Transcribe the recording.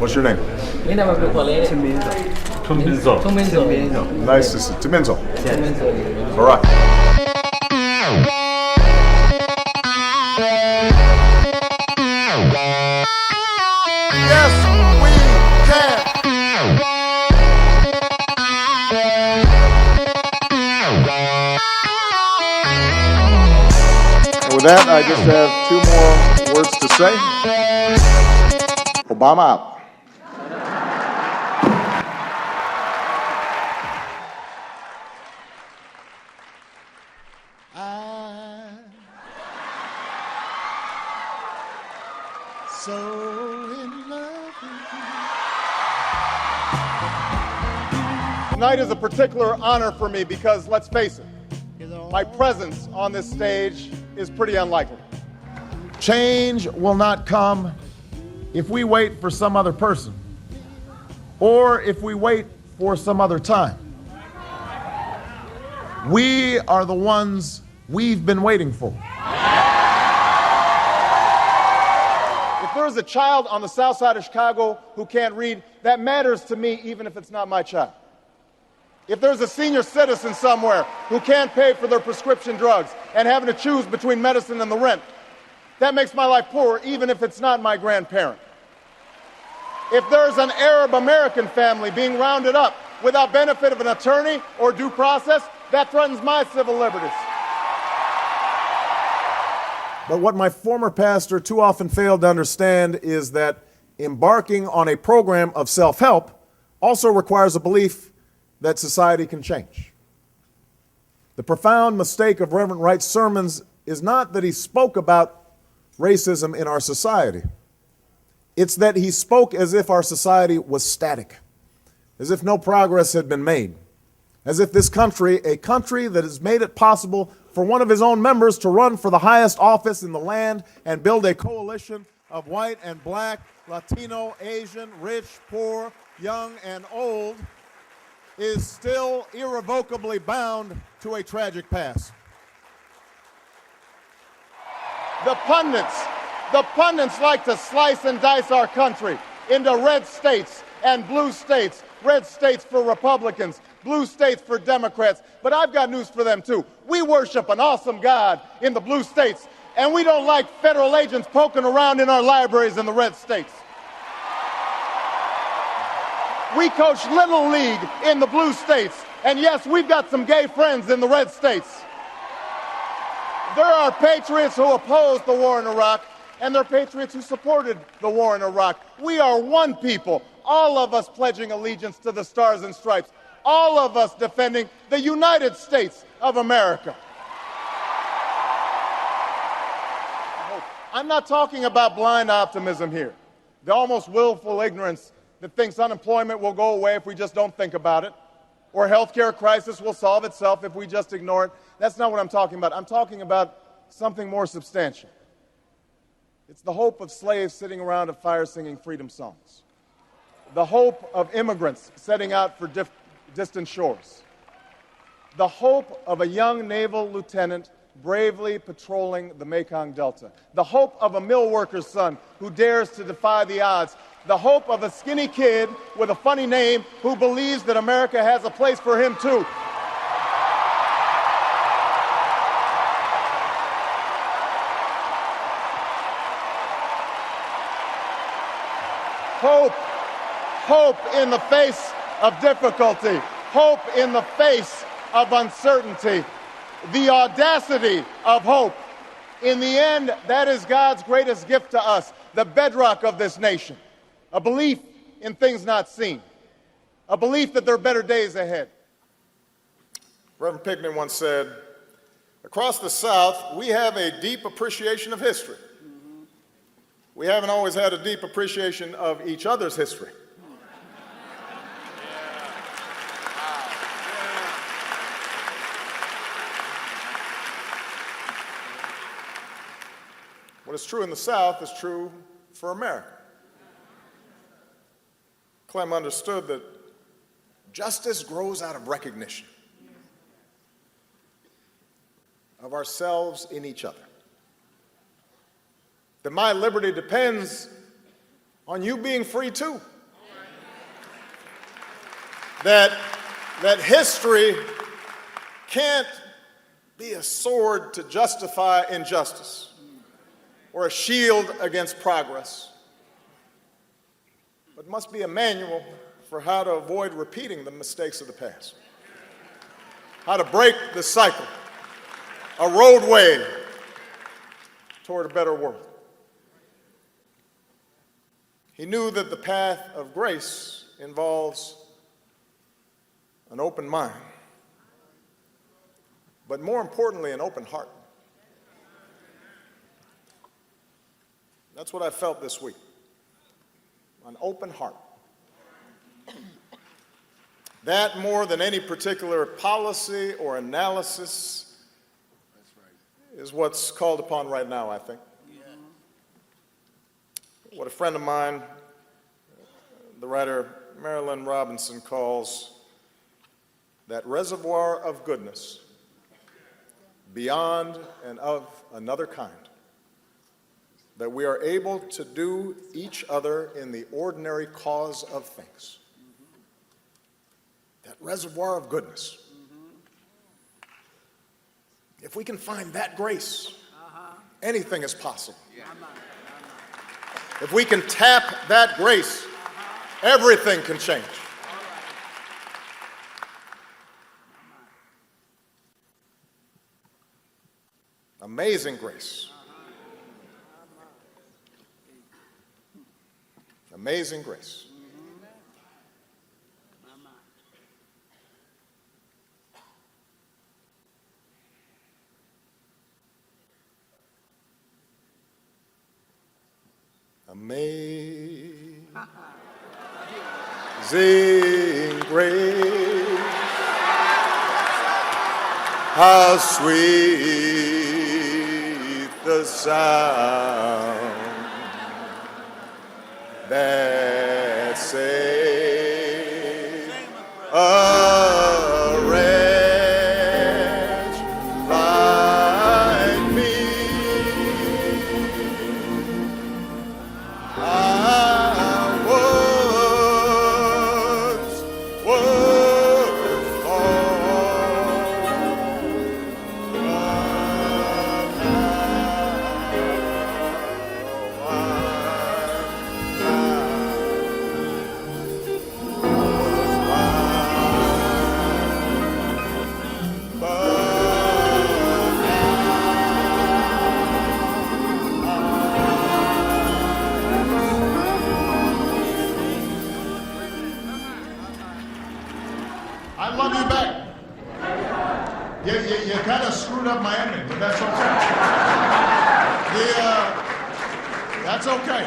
What's your name? Mi name is Tunminzo. Tunminzo. Nice to see you. Tuminzo. Tunminzo. All right. Yes, we can. And with that, I just have two more words to say. Obama out. So in love with you. Tonight is a particular honor for me because, let's face it, my presence on this stage is pretty unlikely. Change will not come if we wait for some other person or if we wait for some other time. We are the ones we've been waiting for. If there is a child on the south side of Chicago who can't read, that matters to me even if it's not my child. If there's a senior citizen somewhere who can't pay for their prescription drugs and having to choose between medicine and the rent, that makes my life poorer even if it's not my grandparent. If there's an Arab American family being rounded up without benefit of an attorney or due process, that threatens my civil liberties. But what my former pastor too often failed to understand is that embarking on a program of self-help also requires a belief that society can change. The profound mistake of Reverend Wright's sermons is not that he spoke about racism in our society. It's that he spoke as if our society was static, as if no progress had been made, as if this country, a country that has made it possible for one of his own members to run for the highest office in the land and build a coalition of white and black, Latino, Asian, rich, poor, young, and old, is still irrevocably bound to a tragic past. The pundits like to slice and dice our country into red states and blue states, red states for Republicans, blue states for Democrats. But I've got news for them too. We worship an awesome God in the blue states, and we don't like federal agents poking around in our libraries in the red states. We coach Little League in the blue states, and yes, we've got some gay friends in the red states. There are patriots who opposed the war in Iraq, and there are patriots who supported the war in Iraq. We are one people, all of us pledging allegiance to the Stars and Stripes, all of us defending the United States of America. I'm not talking about blind optimism here, the almost willful ignorance that thinks unemployment will go away if we just don't think about it, or healthcare crisis will solve itself if we just ignore it. That's not what I'm talking about. I'm talking about something more substantial. It's the hope of slaves sitting around a fire singing freedom songs, the hope of immigrants setting out for distant shores, the hope of a young naval lieutenant bravely patrolling the Mekong Delta, the hope of a mill worker's son who dares to defy the odds, the hope of a skinny kid with a funny name who believes that America has a place for him too. Hope in the face of difficulty, hope in the face of uncertainty, the audacity of hope. In the end, that is God's greatest gift to us, the bedrock of this nation. A belief in things not seen, a belief that there are better days ahead. Reverend Pinckney once said, "Across the South, we have a deep appreciation of history. We haven't always had a deep appreciation of each other's history." What is true in the South is true for America. Clem understood that justice grows out of recognition of ourselves in each other. That my liberty depends on you being free too. That history can't be a sword to justify injustice or a shield against progress, but must be a manual for how to avoid repeating the mistakes of the past, how to break the cycle, a roadway toward a better world. He knew that the path of grace involves an open mind, but more importantly, an open heart. That's what I felt this week, an open heart. That, more than any particular policy or analysis, is what's called upon right now, I think. What a friend of mine, the writer Marilyn Robinson, calls that reservoir of goodness beyond and of another kind, that we are able to do each other in the ordinary cause of things. That reservoir of goodness. If we can find that grace, anything is possible. If we can tap that grace, everything can change. Amazing grace. Amazing grace. Amazing grace, how sweet the sound that saved a wretch like me. I once was lost, but I love you back. You kind of screwed up my ending, but that's okay. That's okay.